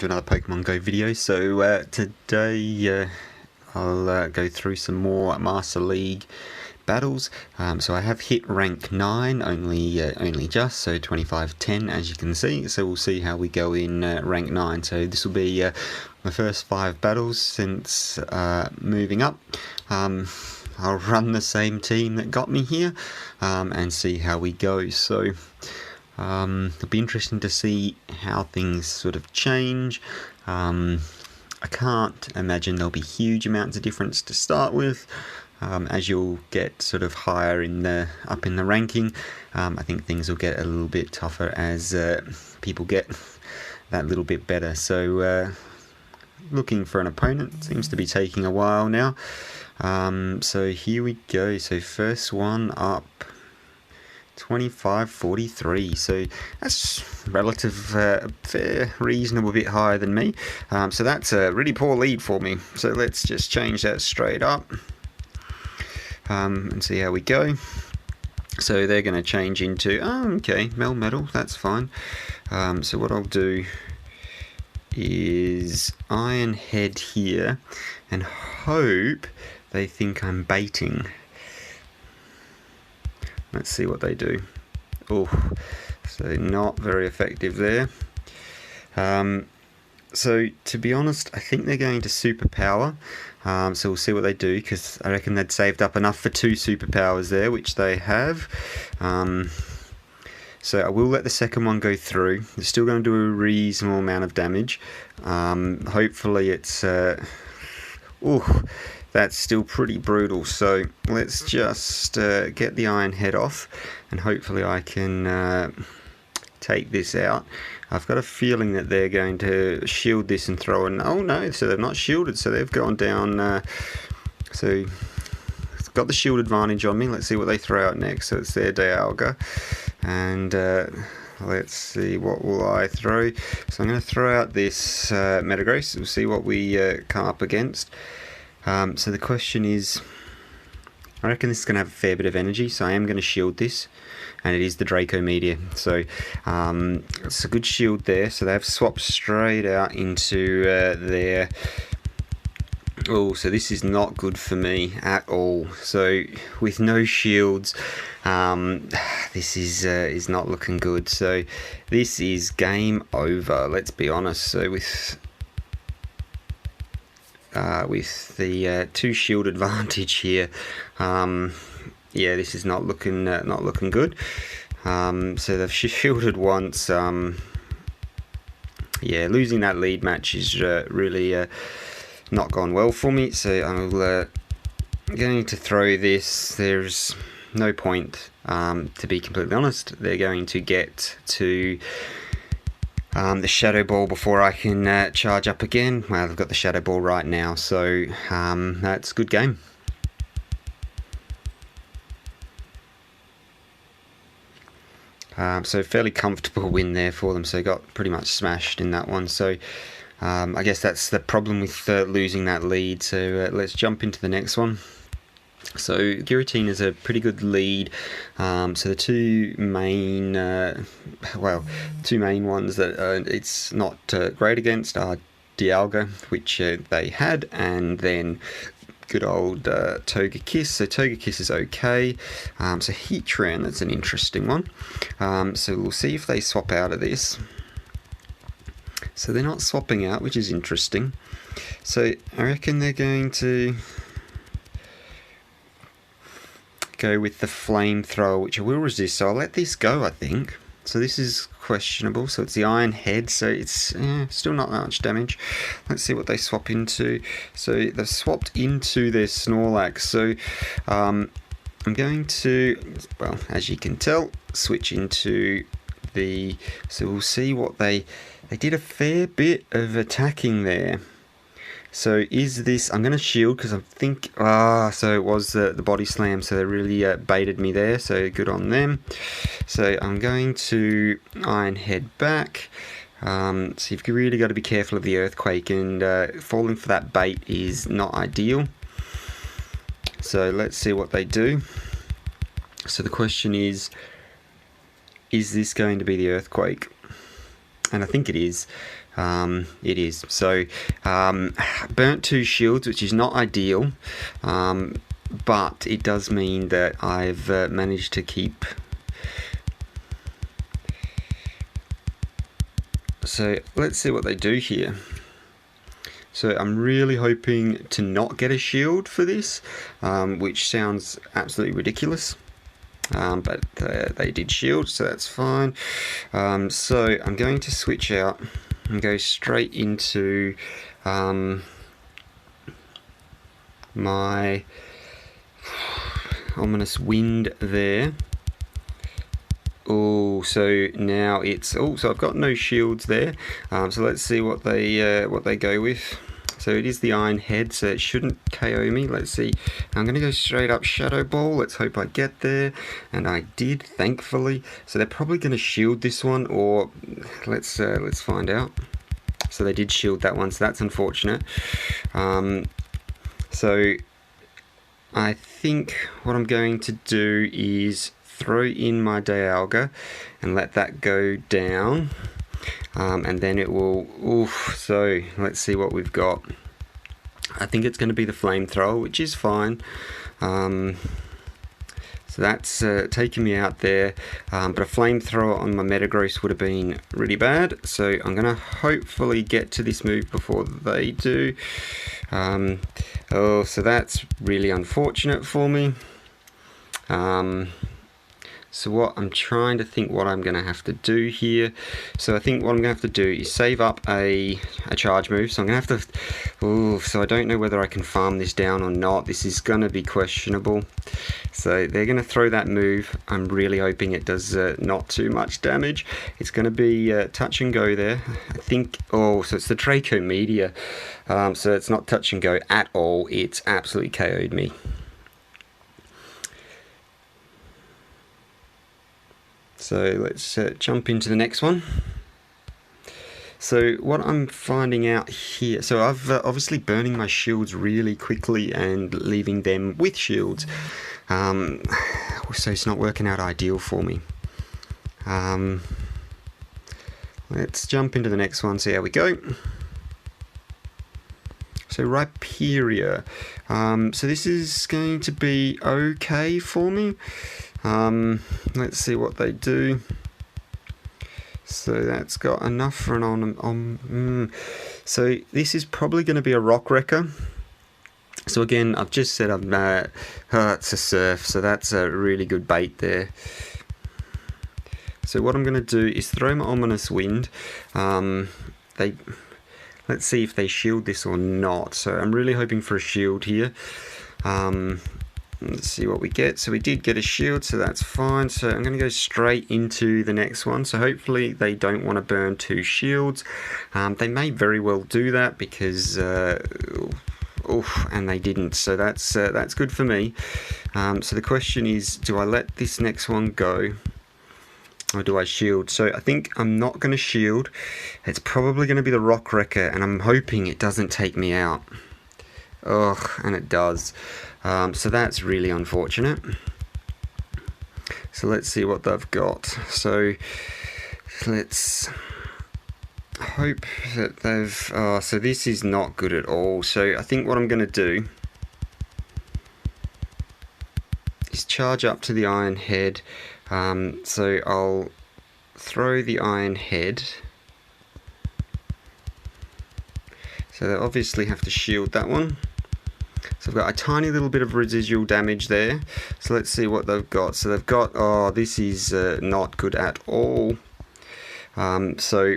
to another Pokemon Go video. So today I'll go through some more Master League battles. So I have hit rank 9, only just, so 25-10 as you can see. So we'll see how we go in rank 9. So this will be my first 5 battles since moving up. I'll run the same team that got me here and see how we go. So it'll be interesting to see how things sort of change. I can't imagine there'll be huge amounts of difference to start with. As you'll get sort of higher up in the ranking, I think things will get a little bit tougher as people get that little bit better. So looking for an opponent seems to be taking a while now. So here we go. So first one up, 25-43, so that's relative fair, reasonable bit higher than me. So that's a really poor lead for me. So let's just change that straight up and see how we go. So they're going to change into, okay, Melmetal, that's fine. So what I'll do is Iron Head here and hope they think I'm baiting. Let's see what they do. Oh, so not very effective there. So to be honest, I think they're going to superpower. So we'll see what they do, because I reckon they'd saved up enough for 2 superpowers there, which they have. So I will let the second one go through. It's still going to do a reasonable amount of damage. Hopefully it's... that's still pretty brutal, so let's just get the Iron Head off and hopefully I can take this out. I've got a feeling that they're going to shield this and throw in. Oh no, so they've not shielded, so they've gone down. So it's got the shield advantage on me. Let's see what they throw out next. So it's their Dialga, and let's see, what will I throw? So I'm going to throw out this Metagross. We'll see what we come up against. So the question is, I reckon this is going to have a fair bit of energy, so I am going to shield this, and it is the Draco Meteor. So it's a good shield there. So they've swapped straight out into their... Oh, so this is not good for me at all. So with no shields, this is not looking good. So this is game over, let's be honest. So with the 2 shield advantage here, yeah, this is not looking good. So they've shielded once. Yeah, losing that lead match is really not gone well for me. So I'm going to throw this. There's no point, to be completely honest. They're going to get to the Shadow Ball before I can charge up again. Well, I've got the Shadow Ball right now, so that's a good game. So fairly comfortable win there for them, so got pretty much smashed in that one. So I guess that's the problem with losing that lead. So let's jump into the next one. So Giratina is a pretty good lead. So the two main ones that it's not great against are Dialga, which they had, and then good old Togekiss. So Togekiss is okay. So Heatran, that's an interesting one. So we'll see if they swap out of this. So they're not swapping out, which is interesting. So I reckon they're going to go with the Flamethrower, which I will resist, so I'll let this go, I think. So this is questionable. So it's the Iron Head, so it's still not that much damage. Let's see what they swap into. So they've swapped into their Snorlax. So I'm going to, well, as you can tell, switch into the... So we'll see what they did a fair bit of attacking there. So is this... I'm going to shield because I think... so it was the body slam, so they really baited me there, so good on them. So I'm going to Iron Head back. So you've really got to be careful of the Earthquake, and falling for that bait is not ideal. So let's see what they do. So the question is this going to be the Earthquake? And I think it is. It is. So, burnt 2 shields, which is not ideal, but it does mean that I've managed to keep... So, let's see what they do here. So I'm really hoping to not get a shield for this, which sounds absolutely ridiculous. But they did shield, so that's fine. So I'm going to switch out and go straight into my ominous wind there. Oh, so now it's so I've got no shields there. So let's see what they go with. So it is the Iron Head, so it shouldn't KO me. Let's see. I'm going to go straight up Shadow Ball. Let's hope I get there. And I did, thankfully. So they're probably going to shield this one, or let's find out. So they did shield that one, so that's unfortunate. So I think what I'm going to do is throw in my Dialga and let that go down. And then it will... so let's see what we've got. I think it's going to be the flamethrower, which is fine. So that's taking me out there. But a flamethrower on my Metagross would have been really bad. So I'm going to hopefully get to this move before they do. So that's really unfortunate for me. So what I'm trying to think what I'm going to have to do here. So I think what I'm going to have to do is save up a charge move. So I'm going to have to... so I don't know whether I can farm this down or not. This is going to be questionable. So they're going to throw that move. I'm really hoping it does not too much damage. It's going to be touch and go there. I think... so it's the Draco Meteor. So it's not touch and go at all. It's absolutely KO'd me. So let's jump into the next one. So what I'm finding out here, so I've obviously burning my shields really quickly and leaving them with shields. So it's not working out ideal for me. Let's jump into the next one, see how we go. So Rhyperior. So this is going to be okay for me. Let's see what they do. So that's got enough for an So this is probably going to be a Rock Wrecker. So again, I've just said it's a Surf, so that's a really good bait there. So what I'm going to do is throw my Ominous Wind. Let's see if they shield this or not. So I'm really hoping for a shield here. Let's see what we get. So we did get a shield, so that's fine. So I'm going to go straight into the next one. So hopefully they don't want to burn 2 shields. They may very well do that because, and they didn't. So that's good for me. So the question is, do I let this next one go? Or do I shield? So I think I'm not going to shield. It's probably going to be the Rock Wrecker, and I'm hoping it doesn't take me out. And it does. So that's really unfortunate. So let's see what they've got. So let's hope that they've... so this is not good at all. So I think what I'm going to do is charge up to the Iron Head. So I'll throw the Iron Head. So they obviously have to shield that one. So I've got a tiny little bit of residual damage there. So let's see what they've got. So they've got, this is not good at all. So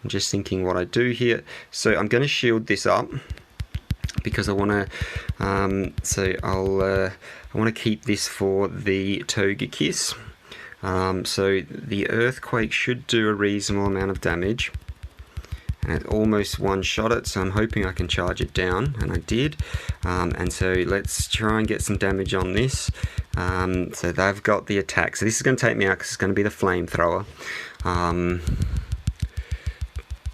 I'm just thinking what I do here. So I'm going to shield this up because I want to. So I want to keep this for the Togekiss. So the Earthquake should do a reasonable amount of damage. And it almost one-shot it, so I'm hoping I can charge it down, and I did. And so let's try and get some damage on this. So they've got the attack. So this is going to take me out because it's going to be the Flamethrower,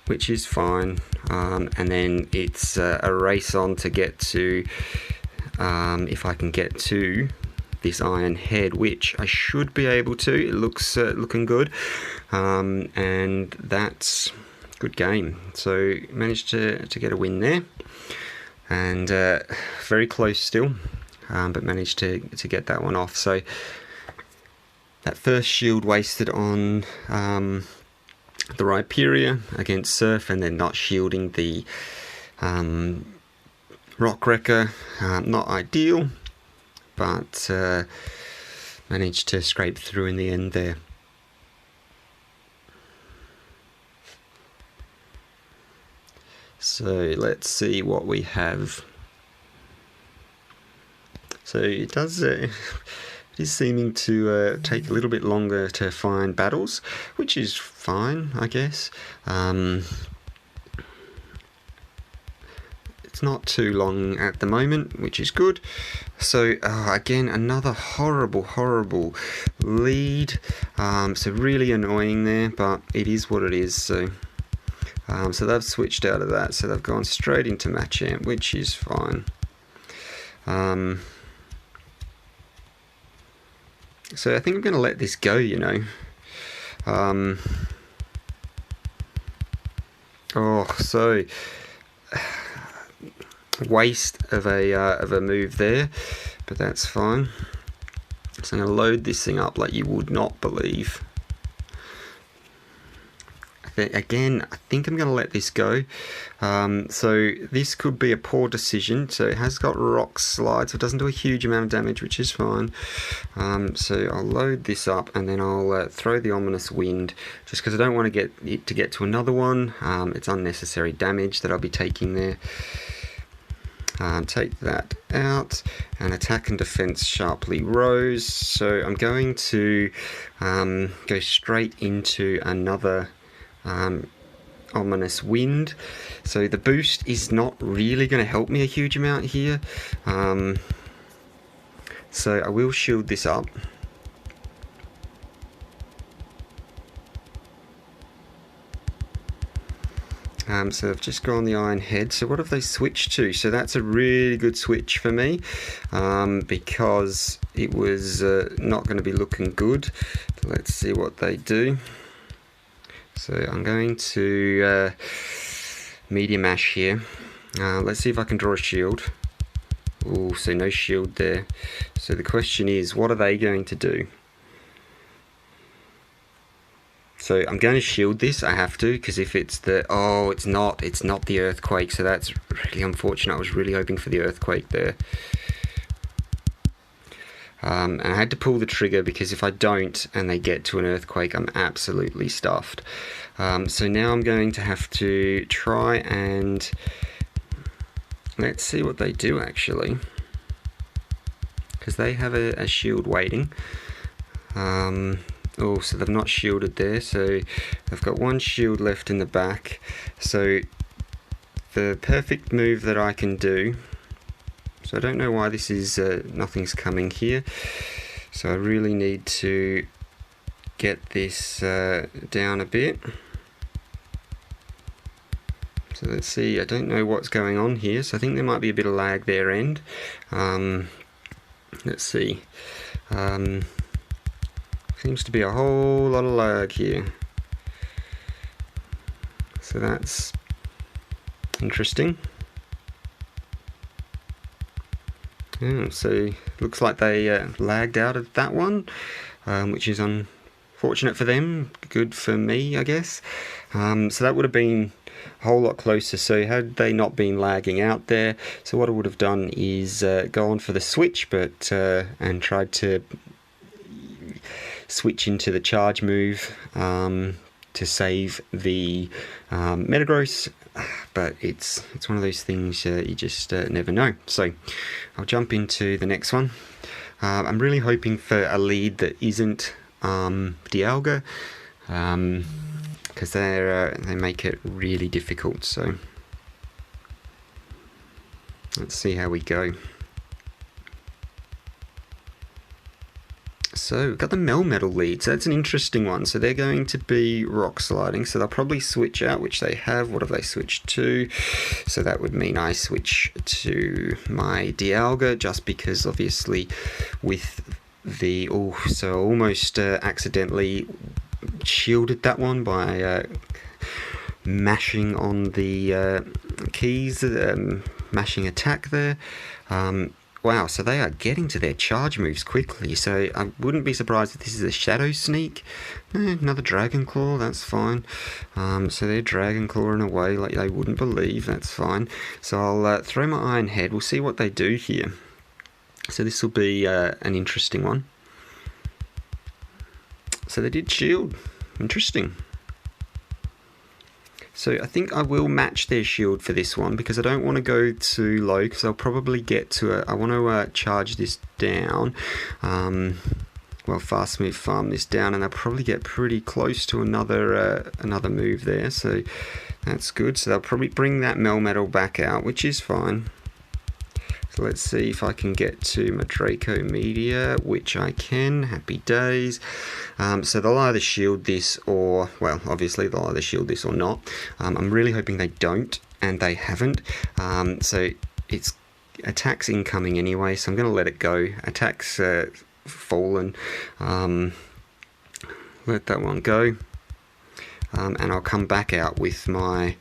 which is fine. And then it's a race on to get to, if I can get to this Iron Head, which I should be able to. It looks looking good. and that's good game. So managed to get a win there, and very close still, but managed to get that one off. So that first shield wasted on the Rhyperior against Surf, and then not shielding the Rock Wrecker, not ideal, but managed to scrape through in the end there. So let's see what we have. So it does it is seeming to take a little bit longer to find battles, which is fine, I guess. It's not too long at the moment, which is good. So again, another horrible lead. So really annoying there, but it is what it is. So so they've switched out of that, so they've gone straight into Machamp, which is fine. So I think I'm going to let this go, you know. So waste of a move there, but that's fine. So I'm going to load this thing up like you would not believe. Again, I think I'm going to let this go. So this could be a poor decision. So it has got Rock Slide, so it doesn't do a huge amount of damage, which is fine. So I'll load this up, and then I'll throw the Ominous Wind, just because I don't want to get to another one. It's unnecessary damage that I'll be taking there. Take that out, and attack and defense sharply rose. So I'm going to go straight into another Ominous Wind. So the boost is not really going to help me a huge amount here. So I will shield this up. So I've just gone the Iron Head. So what have they switched to? So that's a really good switch for me, because it was not going to be looking good. Let's see what they do. So I'm going to Medium Ash here. Let's see if I can draw a shield. Oh, so no shield there. So the question is, what are they going to do? So I'm going to shield this. I have to, because if it's the... Oh, it's not the Earthquake, so that's really unfortunate. I was really hoping for the Earthquake there. And I had to pull the trigger, because if I don't and they get to an Earthquake, I'm absolutely stuffed. So now I'm going to have to try and... Let's see what they do, actually. Because they have a shield waiting. Oh, so they've not shielded there, so they've got one shield left in the back. So the perfect move that I can do... So I don't know why this is nothing's coming here. So I really need to get this down a bit. So let's see, I don't know what's going on here. So I think there might be a bit of lag their end. Let's see. Seems to be a whole lot of lag here. So that's interesting. Yeah, so looks like they lagged out of that one, which is unfortunate for them, good for me, I guess. So that would have been a whole lot closer. So had they not been lagging out there, so what I would have done is go on for the switch, but and tried to switch into the charge move to save the Metagross. But it's one of those things you just never know. So I'll jump into the next one. I'm really hoping for a lead that isn't Dialga, because they make it really difficult. So let's see how we go. So we've got the Melmetal lead, so that's an interesting one. So they're going to be Rock Sliding, so they'll probably switch out, which they have. What have they switched to? So that would mean I switch to my Dialga, just because obviously with the... Oh, so almost accidentally shielded that one by mashing on the keys, mashing attack there. Wow, so they are getting to their charge moves quickly, so I wouldn't be surprised if this is a Shadow Sneak. Another Dragon Claw, that's fine. So they're Dragon Clawing away like they wouldn't believe, that's fine. So I'll throw my Iron Head, we'll see what they do here. So this will be an interesting one. So they did shield, interesting. So I think I will match their shield for this one because I don't want to go too low because I'll probably get to I want to charge this down. Well, fast move farm this down and I'll probably get pretty close to another move there. So that's good. So they'll probably bring that Melmetal back out, which is fine. So let's see if I can get to my Draco Meteor, which I can. Happy days. So they'll either shield this or, well, obviously they'll either shield this or not. I'm really hoping they don't, and they haven't. So it's attacks incoming anyway, so I'm going to let it go. Attacks fallen. Let that one go. And I'll come back out with my...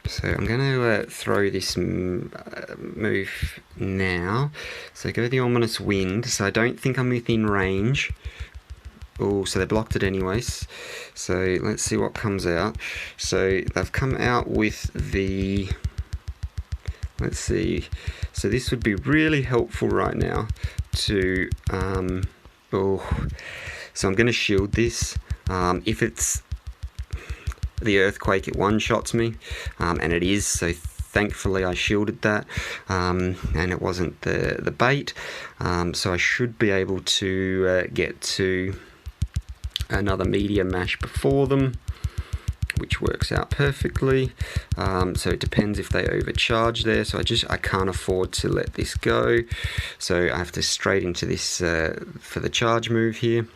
So I'm going to throw this move now. So go the Ominous Wind. So I don't think I'm within range. Oh, so they blocked it anyways. So let's see what comes out. So they've come out with the... Let's see. So this would be really helpful right now to... Oh, so I'm going to shield this. If it's... the Earthquake, it one-shots me, and it is, so thankfully I shielded that, and it wasn't the bait, so I should be able to get to another Meteor Mash before them, which works out perfectly. So it depends if they overcharge there, so I can't afford to let this go, so I have to straight into this for the charge move here.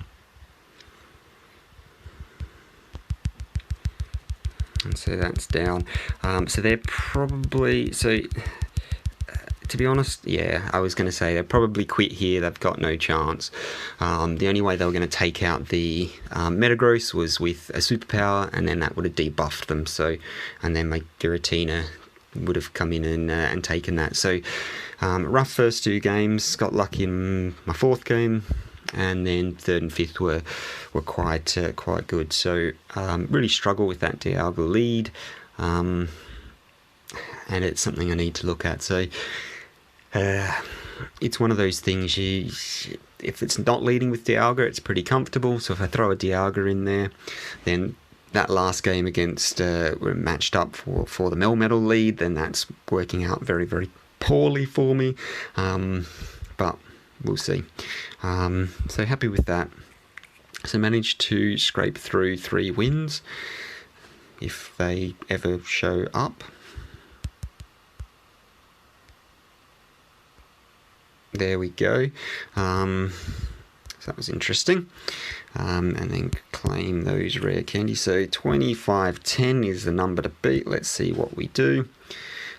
And so that's down. So they're probably... So, to be honest, yeah, I was going to say they'll probably quit here. They've got no chance. The only way they were going to take out the Metagross was with a superpower, and then that would have debuffed them. So, and then my Giratina would have come in and taken that. So, rough first two games. Got lucky in my fourth game. And then third and fifth were quite good. So really struggle with that Dialga lead, and it's something I need to look at. So it's one of those things. If it's not leading with Dialga, it's pretty comfortable. So if I throw a Dialga in there, then that last game against we're matched up for the Melmetal lead, then that's working out very, very poorly for me. But we'll see. So happy with that. So managed to scrape through 3 wins, if they ever show up. There we go. So that was interesting. And then claim those rare candies. So 2510 is the number to beat. Let's see what we do.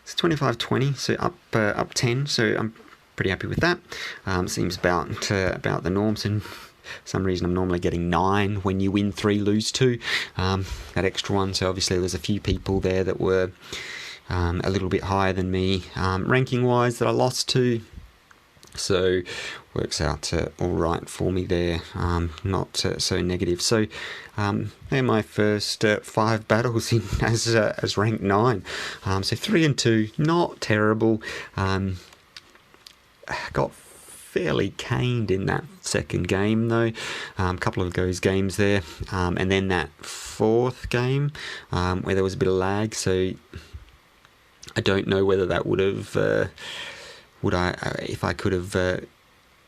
It's 2520, so up 10. So I'm pretty happy with that. Seems about the norms, and for some reason I'm normally getting 9 when you win 3, lose 2. That extra one, so obviously there's a few people there that were a little bit higher than me ranking wise that I lost to, so works out all right for me there, not so negative. So they're my first 5 battles in as rank 9, so 3 and 2, not terrible. Got fairly caned in that second game though, a couple of those games there, and then that fourth game where there was a bit of lag, so I don't know whether that would have if I could have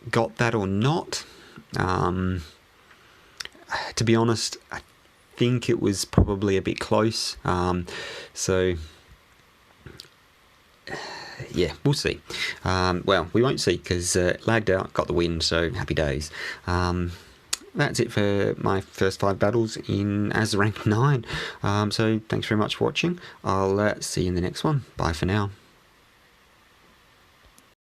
got that or not. To be honest, I think it was probably a bit close, so yeah, we'll see. Well, we won't see because lagged out, got the win, so happy days. That's it for my first 5 battles in as rank 9. So thanks very much for watching. I'll see you in the next one. Bye for now.